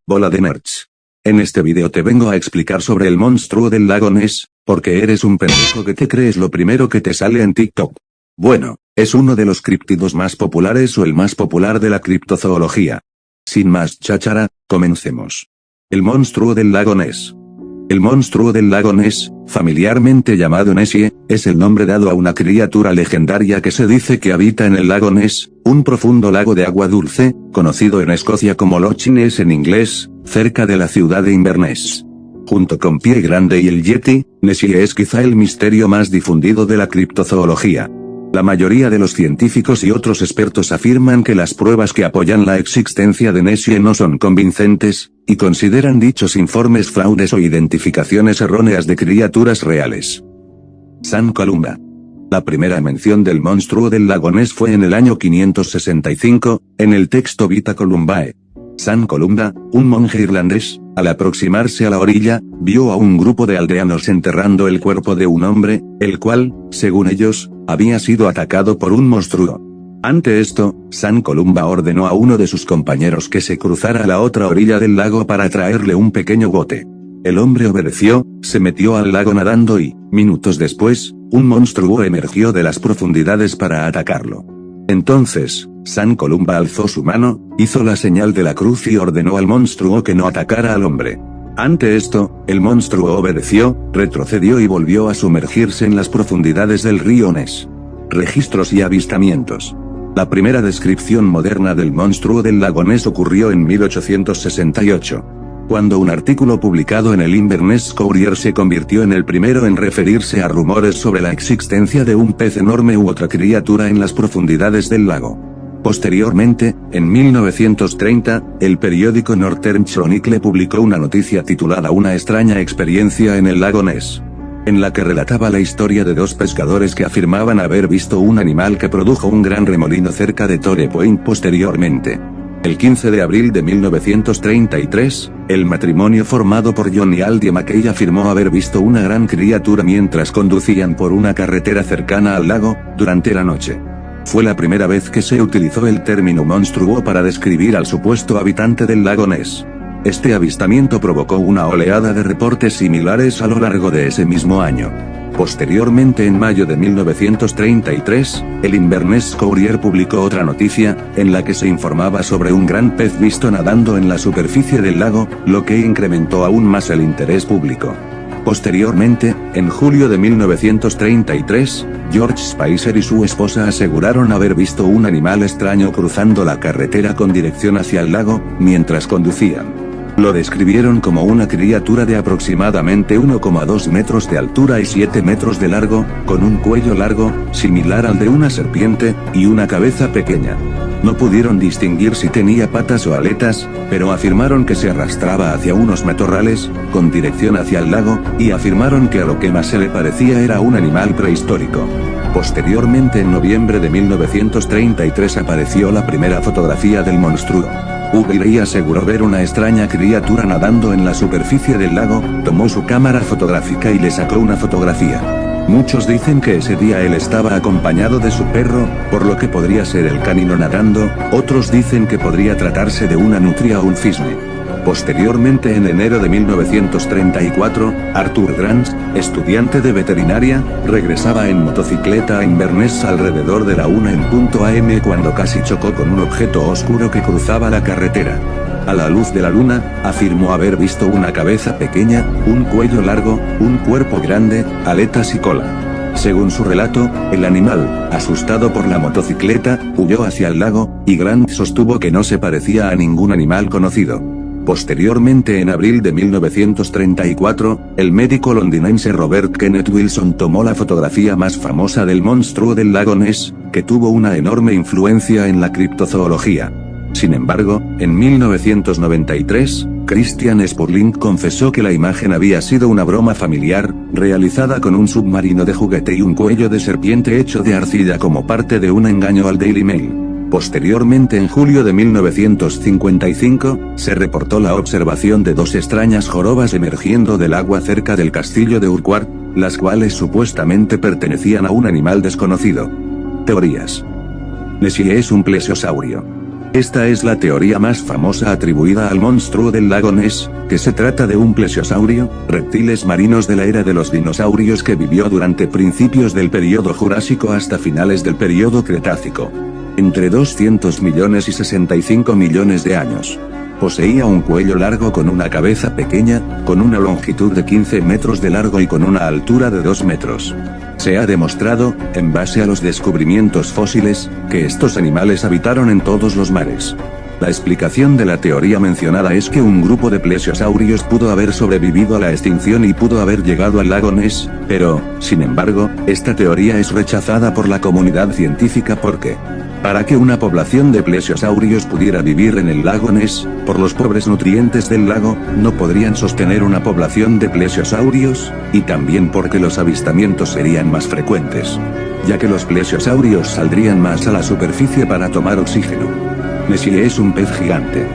bola de nerds. En este video te vengo a explicar sobre el monstruo del lago Ness, porque eres un pendejo que te crees lo primero que te sale en TikTok. Bueno, es uno de los críptidos más populares o el más popular de la criptozoología. Sin más cháchara, comencemos. El monstruo del lago Ness. El monstruo del lago Ness, familiarmente llamado Nessie, es el nombre dado a una criatura legendaria que se dice que habita en el lago Ness, un profundo lago de agua dulce, conocido en Escocia como Loch Ness en inglés, cerca de la ciudad de Inverness. Junto con Pie Grande y el Yeti, Nessie es quizá el misterio más difundido de la criptozoología. La mayoría de los científicos y otros expertos afirman que las pruebas que apoyan la existencia de Nessie no son convincentes, y consideran dichos informes fraudes o identificaciones erróneas de criaturas reales. San Columba. La primera mención del monstruo del lago Ness fue en el año 565, en el texto Vita Columbae. San Columba, un monje irlandés, al aproximarse a la orilla, vio a un grupo de aldeanos enterrando el cuerpo de un hombre, el cual, según ellos, había sido atacado por un monstruo. Ante esto, San Columba ordenó a uno de sus compañeros que se cruzara a la otra orilla del lago para traerle un pequeño bote. El hombre obedeció, se metió al lago nadando y, minutos después, un monstruo emergió de las profundidades para atacarlo. Entonces, San Columba alzó su mano, hizo la señal de la cruz y ordenó al monstruo que no atacara al hombre. Ante esto, el monstruo obedeció, retrocedió y volvió a sumergirse en las profundidades del río Ness. Registros y avistamientos. La primera descripción moderna del monstruo del lago Ness ocurrió en 1868. Cuando un artículo publicado en el Inverness Courier se convirtió en el primero en referirse a rumores sobre la existencia de un pez enorme u otra criatura en las profundidades del lago. Posteriormente, en 1930, el periódico Northern Chronicle publicó una noticia titulada Una extraña experiencia en el lago Ness, en la que relataba la historia de dos pescadores que afirmaban haber visto un animal que produjo un gran remolino cerca de Torrey Point posteriormente. El 15 de abril de 1933, el matrimonio formado por John y Aldia McKay afirmó haber visto una gran criatura mientras conducían por una carretera cercana al lago, durante la noche. Fue la primera vez que se utilizó el término monstruo para describir al supuesto habitante del lago Ness. Este avistamiento provocó una oleada de reportes similares a lo largo de ese mismo año. Posteriormente, en mayo de 1933, el Inverness Courier publicó otra noticia, en la que se informaba sobre un gran pez visto nadando en la superficie del lago, lo que incrementó aún más el interés público. Posteriormente, en julio de 1933, George Spicer y su esposa aseguraron haber visto un animal extraño cruzando la carretera con dirección hacia el lago, mientras conducían. Lo describieron como una criatura de aproximadamente 1,2 metros de altura y 7 metros de largo, con un cuello largo, similar al de una serpiente, y una cabeza pequeña. No pudieron distinguir si tenía patas o aletas, pero afirmaron que se arrastraba hacia unos matorrales, con dirección hacia el lago, y afirmaron que a lo que más se le parecía era un animal prehistórico. Posteriormente, en noviembre de 1933 apareció la primera fotografía del monstruo. Ugly aseguró ver una extraña criatura nadando en la superficie del lago, tomó su cámara fotográfica y le sacó una fotografía. Muchos dicen que ese día él estaba acompañado de su perro, por lo que podría ser el canino nadando, otros dicen que podría tratarse de una nutria o un cisne. Posteriormente, en enero de 1934, Arthur Grant, estudiante de veterinaria, regresaba en motocicleta a Inverness alrededor de la 1:00 am cuando casi chocó con un objeto oscuro que cruzaba la carretera. A la luz de la luna, afirmó haber visto una cabeza pequeña, un cuello largo, un cuerpo grande, aletas y cola. Según su relato, el animal, asustado por la motocicleta, huyó hacia el lago, y Grant sostuvo que no se parecía a ningún animal conocido. Posteriormente, en abril de 1934, el médico londinense Robert Kenneth Wilson tomó la fotografía más famosa del monstruo del lago Ness, que tuvo una enorme influencia en la criptozoología. Sin embargo, en 1993, Christian Spurling confesó que la imagen había sido una broma familiar, realizada con un submarino de juguete y un cuello de serpiente hecho de arcilla como parte de un engaño al Daily Mail. Posteriormente, en julio de 1955, se reportó la observación de dos extrañas jorobas emergiendo del agua cerca del castillo de Urquhart, las cuales supuestamente pertenecían a un animal desconocido. Teorías. Nessie es un plesiosaurio. Esta es la teoría más famosa atribuida al monstruo del lago Ness, que se trata de un plesiosaurio, reptiles marinos de la era de los dinosaurios que vivió durante principios del período Jurásico hasta finales del período Cretácico. Entre 200 millones y 65 millones de años. Poseía un cuello largo con una cabeza pequeña, con una longitud de 15 metros de largo y con una altura de 2 metros. Se ha demostrado, en base a los descubrimientos fósiles, que estos animales habitaron en todos los mares. La explicación de la teoría mencionada es que un grupo de plesiosaurios pudo haber sobrevivido a la extinción y pudo haber llegado al lago Ness, pero, sin embargo, esta teoría es rechazada por la comunidad científica porque, para que una población de plesiosaurios pudiera vivir en el lago Ness, por los pobres nutrientes del lago, no podrían sostener una población de plesiosaurios, y también porque los avistamientos serían más frecuentes, ya que los plesiosaurios saldrían más a la superficie para tomar oxígeno. Nessie es un pez gigante.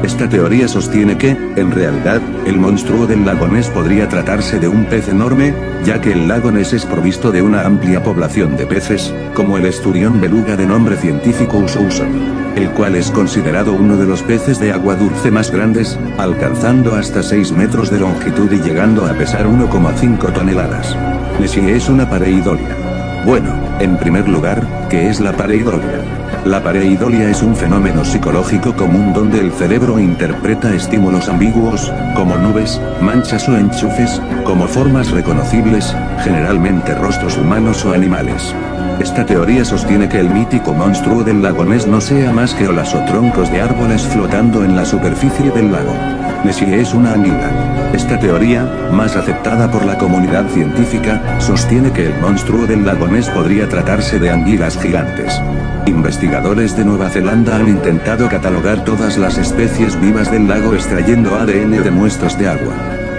Esta teoría sostiene que, en realidad, el monstruo del lago Ness podría tratarse de un pez enorme, ya que el lago Ness es provisto de una amplia población de peces, como el esturión beluga de nombre científico Usouson, el cual es considerado uno de los peces de agua dulce más grandes, alcanzando hasta 6 metros de longitud y llegando a pesar 1,5 toneladas. Nessie es una pareidolia. Bueno, en primer lugar, ¿qué es la pareidolia? La pareidolia es un fenómeno psicológico común donde el cerebro interpreta estímulos ambiguos, como nubes, manchas o enchufes, como formas reconocibles, generalmente rostros humanos o animales. Esta teoría sostiene que el mítico monstruo del lago Ness no sea más que olas o troncos de árboles flotando en la superficie del lago. Nessie es una anguila. Esta teoría, más aceptada por la comunidad científica, sostiene que el monstruo del lago Ness podría tratarse de anguilas gigantes. Investigadores de Nueva Zelanda han intentado catalogar todas las especies vivas del lago extrayendo ADN de muestras de agua.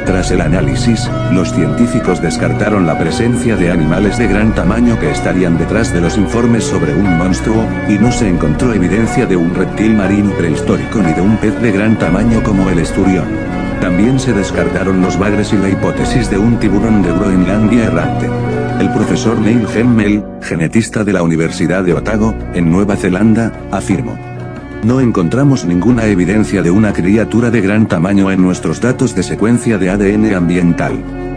Tras el análisis, los científicos descartaron la presencia de animales de gran tamaño que estarían detrás de los informes sobre un monstruo, y no se encontró evidencia de un reptil marino prehistórico ni de un pez de gran tamaño como el esturión. También se descartaron los bagres y la hipótesis de un tiburón de Groenlandia errante. El profesor Neil Gemmel, genetista de la Universidad de Otago, en Nueva Zelanda, afirmó: "No encontramos ninguna evidencia de una criatura de gran tamaño en nuestros datos de secuencia de ADN ambiental.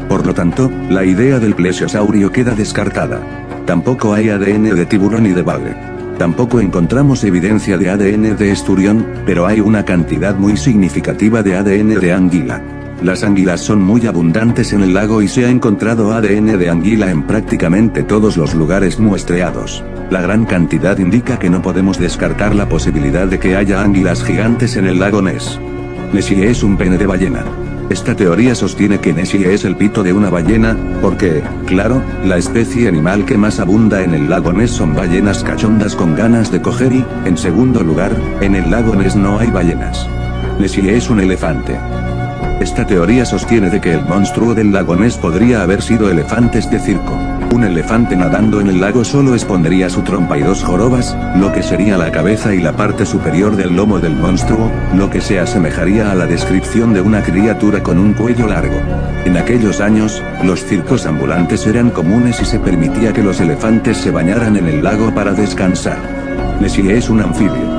Por lo tanto, la idea del plesiosaurio queda descartada. Tampoco hay ADN de tiburón y de bagre. Tampoco encontramos evidencia de ADN de esturión, pero hay una cantidad muy significativa de ADN de anguila. Las anguilas son muy abundantes en el lago y se ha encontrado ADN de anguila en prácticamente todos los lugares muestreados. La gran cantidad indica que no podemos descartar la posibilidad de que haya anguilas gigantes en el lago Ness. Nessie es un pene de ballena. Esta teoría sostiene que Nessie es el pito de una ballena, porque, claro, la especie animal que más abunda en el lago Ness son ballenas cachondas con ganas de coger y, en segundo lugar, en el lago Ness no hay ballenas. Nessie es un elefante. Esta teoría sostiene de que el monstruo del lago Ness podría haber sido elefantes de circo. Un elefante nadando en el lago solo expondría su trompa y 2 jorobas, lo que sería la cabeza y la parte superior del lomo del monstruo, lo que se asemejaría a la descripción de una criatura con un cuello largo. En aquellos años, los circos ambulantes eran comunes y se permitía que los elefantes se bañaran en el lago para descansar. Nessie es un anfibio.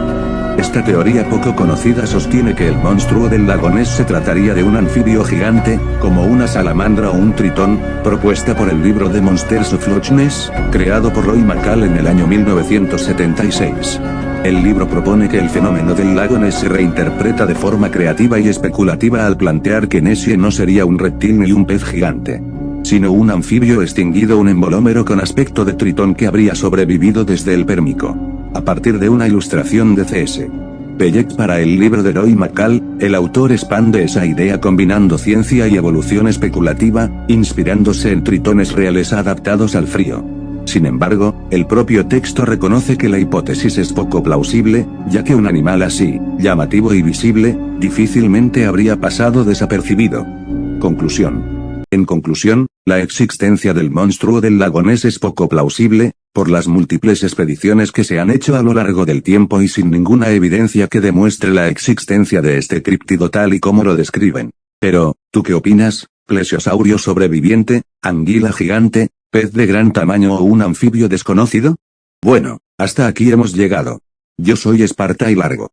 Esta teoría poco conocida sostiene que el monstruo del lago Ness se trataría de un anfibio gigante, como una salamandra o un tritón, propuesta por el libro The Monsters of Loch Ness, creado por Roy McCall en el año 1976. El libro propone que el fenómeno del lago Ness se reinterpreta de forma creativa y especulativa al plantear que Nessie no sería un reptil ni un pez gigante, sino un anfibio extinguido, un embolómero con aspecto de tritón que habría sobrevivido desde el Pérmico. A partir de una ilustración de C.S. Pellec para el libro de Roy McCall, el autor expande esa idea combinando ciencia y evolución especulativa, inspirándose en tritones reales adaptados al frío. Sin embargo, el propio texto reconoce que la hipótesis es poco plausible, ya que un animal así, llamativo y visible, difícilmente habría pasado desapercibido. Conclusión. En conclusión, la existencia del monstruo del lago Ness es poco plausible, por las múltiples expediciones que se han hecho a lo largo del tiempo y sin ninguna evidencia que demuestre la existencia de este críptido tal y como lo describen. Pero, ¿tú qué opinas? ¿Plesiosaurio sobreviviente, anguila gigante, pez de gran tamaño o un anfibio desconocido? Bueno, hasta aquí hemos llegado. Yo soy Esparta y Largo.